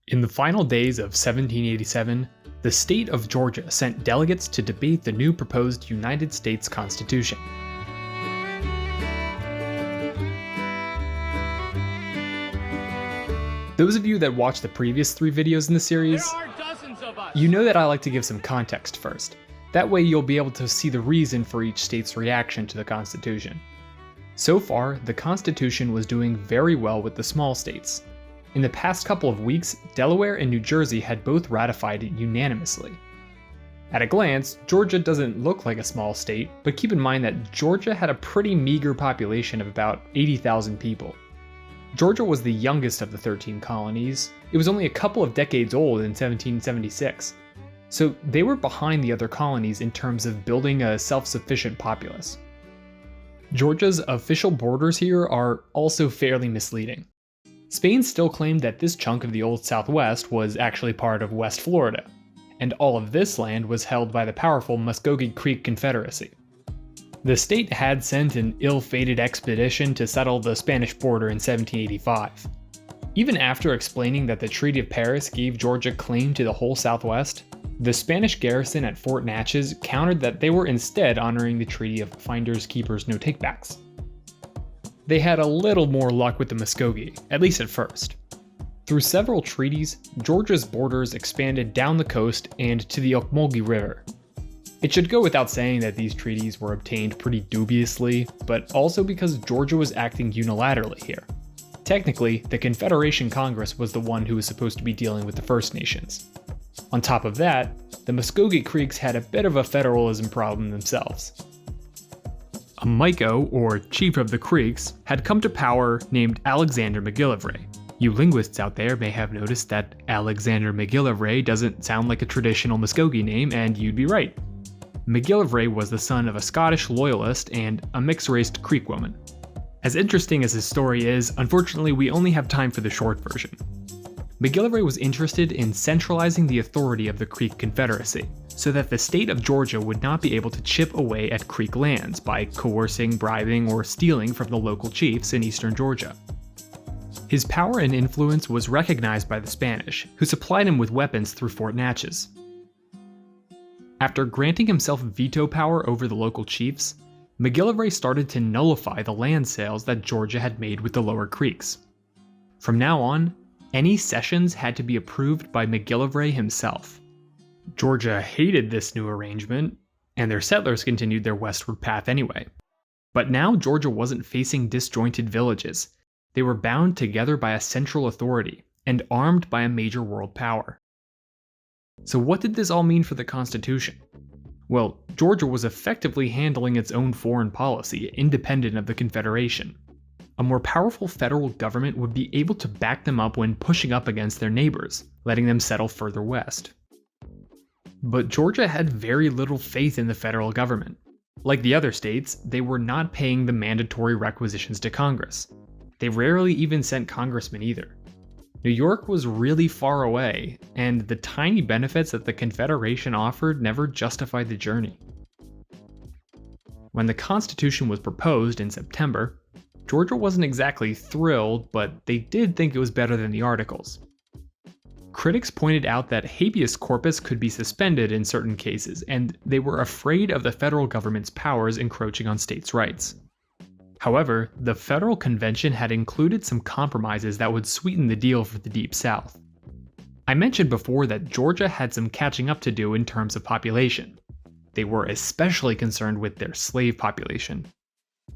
In the final days of 1787, the state of Georgia sent delegates to debate the new proposed United States Constitution. Those of you that watched the previous 3 videos in the series, you know that I like to give some context first. That way you'll be able to see the reason for each state's reaction to the Constitution. So far, the Constitution was doing very well with the small states. In the past couple of weeks, Delaware and New Jersey had both ratified it unanimously. At a glance, Georgia doesn't look like a small state, but keep in mind that Georgia had a pretty meager population of about 80,000 people. Georgia was the youngest of the 13 colonies. It was only a couple of decades old in 1776. So they were behind the other colonies in terms of building a self-sufficient populace. Georgia's official borders here are also fairly misleading. Spain still claimed that this chunk of the Old Southwest was actually part of West Florida, and all of this land was held by the powerful Muscogee Creek Confederacy. The state had sent an ill-fated expedition to settle the Spanish border in 1785. Even after explaining that the Treaty of Paris gave Georgia claim to the whole Southwest, the Spanish garrison at Fort Natchez countered that they were instead honoring the Treaty of Finders Keepers No Takebacks. They had a little more luck with the Muscogee, at least at first. Through several treaties, Georgia's borders expanded down the coast and to the Ocmulgee River. It should go without saying that these treaties were obtained pretty dubiously, but also because Georgia was acting unilaterally here. Technically, the Confederation Congress was the one who was supposed to be dealing with the First Nations. On top of that, the Muscogee Creeks had a bit of a federalism problem themselves. A Miko, or chief of the Creeks, had come to power named Alexander McGillivray. You linguists out there may have noticed that Alexander McGillivray doesn't sound like a traditional Muscogee name, and you'd be right. McGillivray was the son of a Scottish loyalist and a mixed-raced Creek woman. As interesting as his story is, unfortunately we only have time for the short version. McGillivray was interested in centralizing the authority of the Creek Confederacy, so that the state of Georgia would not be able to chip away at Creek lands by coercing, bribing, or stealing from the local chiefs in eastern Georgia. His power and influence was recognized by the Spanish, who supplied him with weapons through Fort Natchez. After granting himself veto power over the local chiefs, McGillivray started to nullify the land sales that Georgia had made with the lower creeks. From now on, any cessions had to be approved by McGillivray himself. Georgia hated this new arrangement, and their settlers continued their westward path anyway. But now Georgia wasn't facing disjointed villages. They were bound together by a central authority, and armed by a major world power. So what did this all mean for the Constitution? Well, Georgia was effectively handling its own foreign policy, independent of the Confederation. A more powerful federal government would be able to back them up when pushing up against their neighbors, letting them settle further west. But Georgia had very little faith in the federal government. Like the other states, they were not paying the mandatory requisitions to Congress. They rarely even sent congressmen either. New York was really far away, and the tiny benefits that the Confederation offered never justified the journey. When the Constitution was proposed in September, Georgia wasn't exactly thrilled, but they did think it was better than the Articles. Critics pointed out that habeas corpus could be suspended in certain cases, and they were afraid of the federal government's powers encroaching on states' rights. However, the Federal Convention had included some compromises that would sweeten the deal for the Deep South. I mentioned before that Georgia had some catching up to do in terms of population. They were especially concerned with their slave population.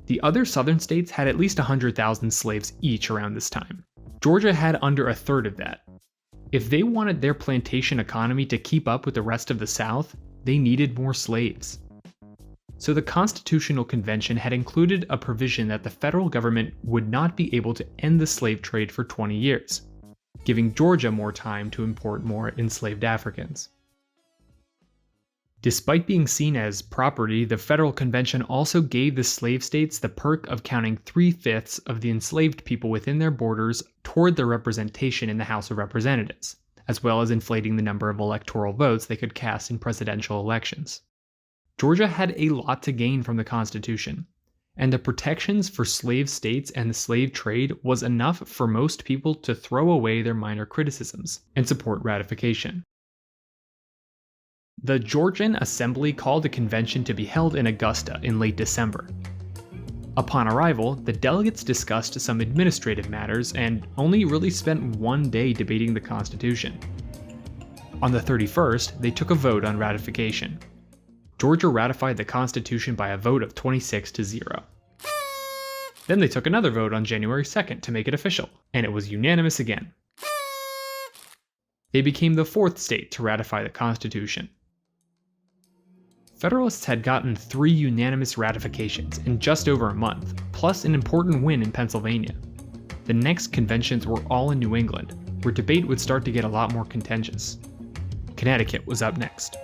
The other southern states had at least 100,000 slaves each around this time. Georgia had under a third of that. If they wanted their plantation economy to keep up with the rest of the South, they needed more slaves. So the Constitutional Convention had included a provision that the federal government would not be able to end the slave trade for 20 years, giving Georgia more time to import more enslaved Africans. Despite being seen as property, the Federal Convention also gave the slave states the perk of counting 3/5 of the enslaved people within their borders toward their representation in the House of Representatives, as well as inflating the number of electoral votes they could cast in presidential elections. Georgia had a lot to gain from the Constitution, and the protections for slave states and the slave trade was enough for most people to throw away their minor criticisms and support ratification. The Georgian Assembly called a convention to be held in Augusta in late December. Upon arrival, the delegates discussed some administrative matters and only really spent one day debating the Constitution. On the 31st, they took a vote on ratification. Georgia ratified the Constitution by a vote of 26-0. Then they took another vote on January 2nd to make it official, and it was unanimous again. They became the fourth state to ratify the Constitution. Federalists had gotten 3 unanimous ratifications in just over a month, plus an important win in Pennsylvania. The next conventions were all in New England, where debate would start to get a lot more contentious. Connecticut was up next.